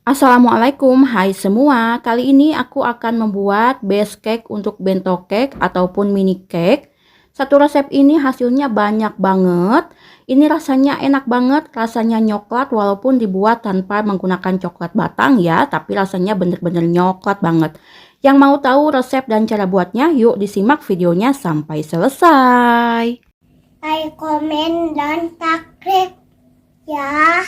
Assalamualaikum, hai semua. Kali ini aku akan membuat base cake untuk bento cake ataupun mini cake. Satu resep ini hasilnya banyak banget. Ini rasanya enak banget, rasanya coklat walaupun dibuat tanpa menggunakan coklat batang ya, tapi rasanya bener-bener coklat banget. Yang mau tahu resep dan cara buatnya, yuk disimak videonya sampai selesai. Like, comment, dan subscribe ya.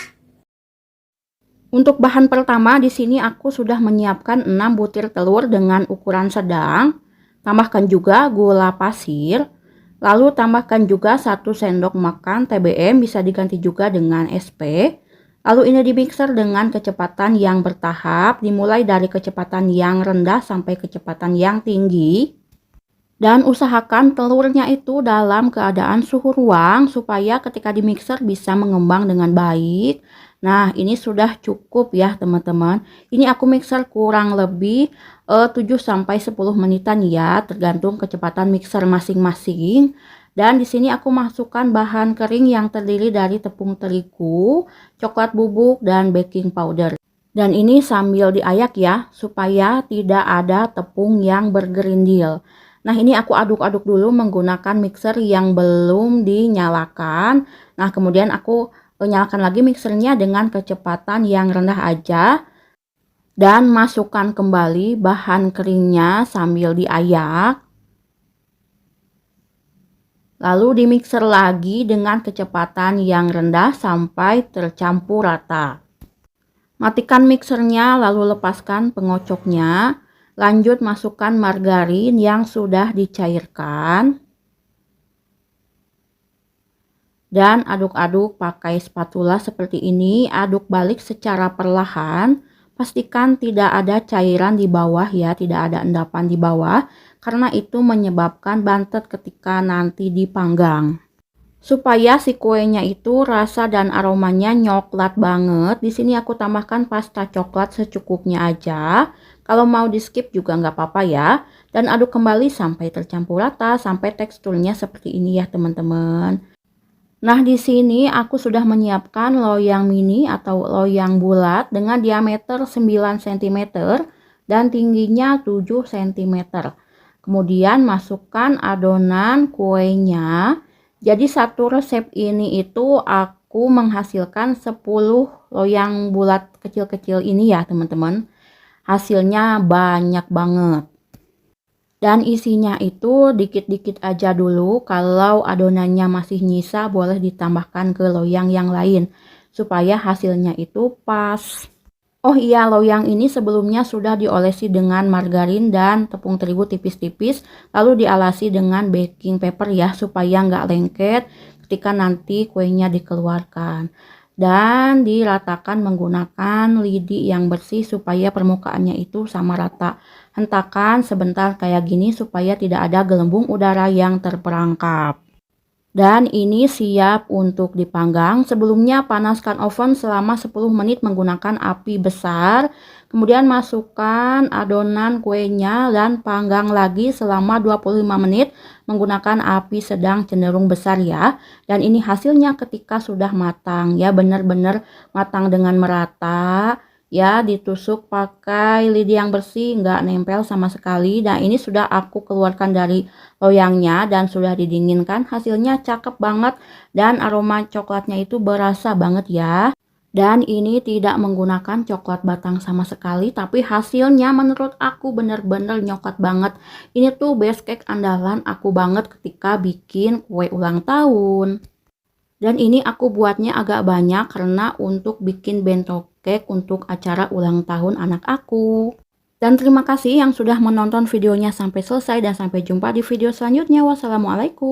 Untuk bahan pertama di sini aku sudah menyiapkan 6 butir telur dengan ukuran sedang. Tambahkan juga gula pasir. Lalu tambahkan juga 1 sendok makan TBM, bisa diganti juga dengan SP. Lalu ini dimixer dengan kecepatan yang bertahap, dimulai dari kecepatan yang rendah sampai kecepatan yang tinggi. Dan usahakan telurnya itu dalam keadaan suhu ruang supaya ketika dimixer bisa mengembang dengan baik. Nah, ini sudah cukup ya teman-teman. Ini aku mixer kurang lebih 7-10 menitan ya, tergantung kecepatan mixer masing-masing. Dan di sini aku masukkan bahan kering yang terdiri dari tepung terigu, coklat bubuk, dan baking powder. Dan ini sambil diayak ya, supaya tidak ada tepung yang bergerindil. Nah, ini aku aduk-aduk dulu menggunakan mixer yang belum dinyalakan. Nah, kemudian aku nyalakan lagi mixernya dengan kecepatan yang rendah aja. Dan masukkan kembali bahan keringnya sambil diayak. Lalu dimixer lagi dengan kecepatan yang rendah sampai tercampur rata. Matikan mixernya lalu lepaskan pengocoknya. Lanjut masukkan margarin yang sudah dicairkan. Dan aduk-aduk pakai spatula seperti ini, aduk balik secara perlahan. Pastikan tidak ada cairan di bawah ya, tidak ada endapan di bawah, karena itu menyebabkan bantet ketika nanti dipanggang. Supaya si kuenya itu rasa dan aromanya coklat banget, di sini aku tambahkan pasta coklat secukupnya aja. Kalau mau di skip juga nggak apa-apa ya. Dan aduk kembali sampai tercampur rata, sampai teksturnya seperti ini ya teman-teman. Nah, di sini aku sudah menyiapkan loyang mini atau loyang bulat dengan diameter 9 cm dan tingginya 7 cm. Kemudian masukkan adonan kuenya. Jadi satu resep ini itu aku menghasilkan 10 loyang bulat kecil-kecil ini ya teman-teman. Hasilnya banyak banget. Dan isinya itu dikit-dikit aja dulu. Kalau adonannya masih nyisa boleh ditambahkan ke loyang yang lain supaya hasilnya itu pas. Oh iya, loyang ini sebelumnya sudah diolesi dengan margarin dan tepung terigu tipis-tipis, lalu dialasi dengan baking paper ya supaya nggak lengket ketika nanti kuenya dikeluarkan. Dan diratakan menggunakan lidi yang bersih supaya permukaannya itu sama rata. Hentakan sebentar kayak gini supaya tidak ada gelembung udara yang terperangkap. Dan ini siap untuk dipanggang. Sebelumnya panaskan oven selama 10 menit menggunakan api besar. Kemudian masukkan adonan kuenya dan panggang lagi selama 25 menit menggunakan api sedang cenderung besar ya. Dan ini hasilnya ketika sudah matang ya, benar-benar matang dengan merata. Ya, ditusuk pakai lidi yang bersih, nggak nempel sama sekali. Nah, ini sudah aku keluarkan dari loyangnya dan sudah didinginkan. Hasilnya cakep banget dan aroma coklatnya itu berasa banget ya. Dan ini tidak menggunakan coklat batang sama sekali, tapi hasilnya menurut aku bener-bener coklat banget. Ini tuh base cake andalan aku banget ketika bikin kue ulang tahun. Dan ini aku buatnya agak banyak karena untuk bikin bento cake untuk acara ulang tahun anak aku. Dan terima kasih yang sudah menonton videonya sampai selesai dan sampai jumpa di video selanjutnya. Wassalamualaikum.